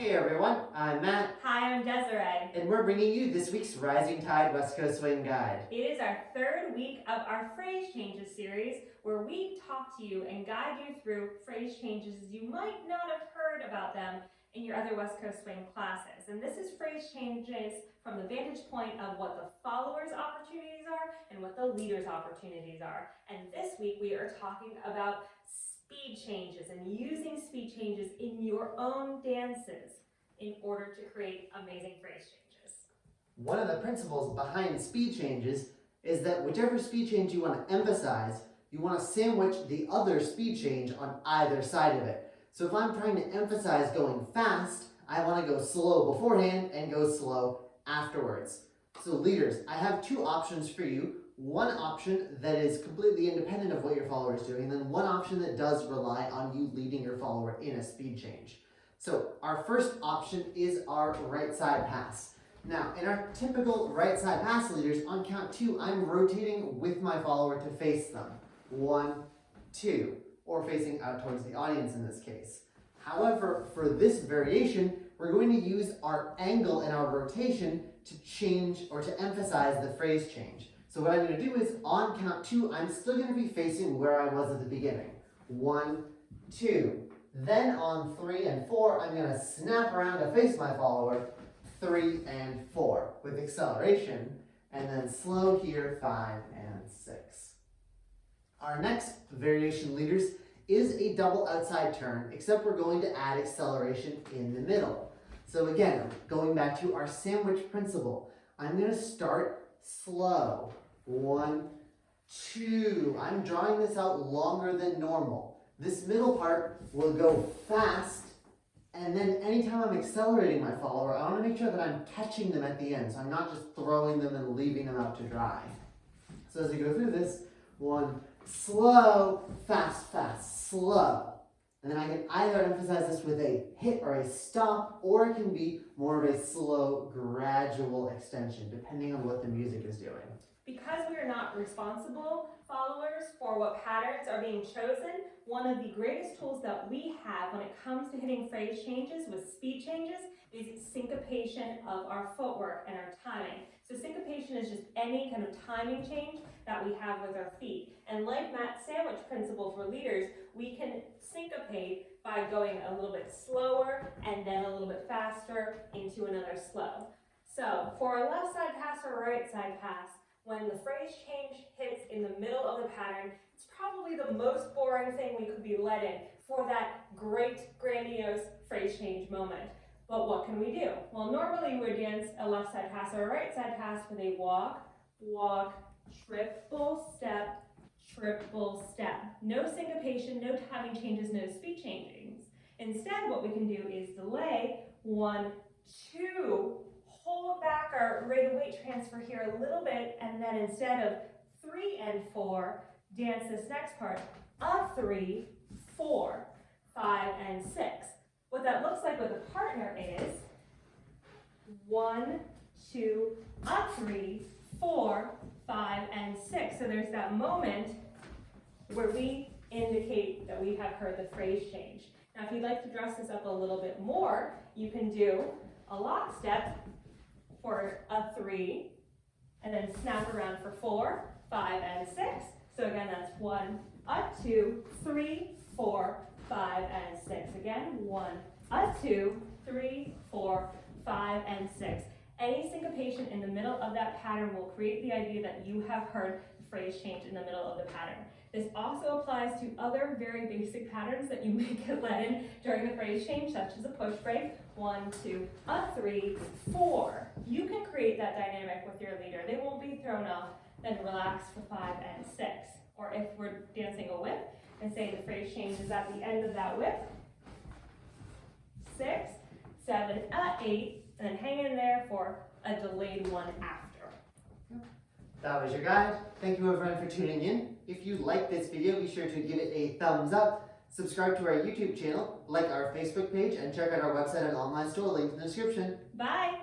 Hey everyone, I'm Matt. Hi, I'm Desiree. And we're bringing you this week's Rising Tide West Coast Swing Guide. It is our third week of our phrase changes series where we talk to you and guide you through phrase changes you might not have heard about them in your other West Coast Swing classes. And this is phrase changes from the vantage point of what the followers' opportunities are and what the leaders' opportunities are. And this week we are talking about speed changes and using speed changes in your own dances in order to create amazing phrase changes. One of the principles behind speed changes is that whichever speed change you want to emphasize, you want to sandwich the other speed change on either side of it. So if I'm trying to emphasize going fast, I want to go slow beforehand and go slow afterwards. So leaders, I have two options for you. One option that is completely independent of what your follower is doing, and then one option that does rely on you leading your follower in a speed change. So our first option is our right side pass. Now, in our typical right side pass leaders, on count 2, I'm rotating with my follower to face them. 1, 2, or facing out towards the audience in this case. However, for this variation, we're going to use our angle and our rotation to change or to emphasize the phrase change. So what I'm going to do is, on count 2, I'm still going to be facing where I was at the beginning. 1, 2. Then on 3 and 4, I'm going to snap around to face my follower, 3 and 4, with acceleration, and then slow here, 5 and 6. Our next variation, leaders, is a double outside turn, except we're going to add acceleration in the middle. So again, going back to our sandwich principle, I'm going to start slow. 1, 2. I'm drawing this out longer than normal. This middle part will go fast, and then anytime I'm accelerating my follower, I want to make sure that I'm catching them at the end, so I'm not just throwing them and leaving them out to dry. So as you go through this, 1, slow, fast, fast, slow. And then I can either emphasize this with a hit or a stop, or it can be more of a slow, gradual extension, depending on what the music is doing. Because we are not responsible followers for what patterns are being chosen, one of the greatest tools that we have when it comes to hitting phrase changes with speed changes is syncopation of our footwork and our timing. So syncopation is just any kind of timing change that we have with our feet. And like Matt's sandwich principle for leaders, we can syncopate by going a little bit slower and then a little bit faster into another slow. So for a left side pass or right side pass, when the phrase change hits in the middle of the pattern, it's probably the most boring thing we could be led in for that great, grandiose phrase change moment. But what can we do? Well, normally we would dance a left side pass or a right side pass with a walk, walk, triple step, triple step. No syncopation, no timing changes, no speed changings. Instead, what we can do is delay 1, 2, hold back our rate of weight transfer here a little bit, and then instead of 3 and 4, dance this next part of 3, 4, 5, and 6. What that looks like with a partner is 1, 2, up 3, 4, 5, and 6. So there's that moment where we indicate that we have heard the phrase change. Now, if you'd like to dress this up a little bit more, you can do a lockstep for a 3, and then snap around for 4, 5, and 6. So again, that's 1, up 2, 3, 4, 5, and 6. Again, 1, up 2, 3, 4, 5, and 6. Any syncopation in the middle of that pattern will create the idea that you have heard the phrase change in the middle of the pattern. This also applies to other very basic patterns that you may get led in during the phrase change, such as a push break. 1, 2, up 3, 4. You can create that dynamic with your leader. They won't be thrown off, then relax for 5 and 6. Or if we're dancing a whip and say the phrase change is at the end of that whip, 6, 7, 8, and then hang in there for a delayed one after. That was your guide. Thank you everyone for tuning in. If you like this video, be sure to give it a thumbs up, subscribe to our YouTube channel, like our Facebook page, and check out our website and online store, linked in the description. Bye!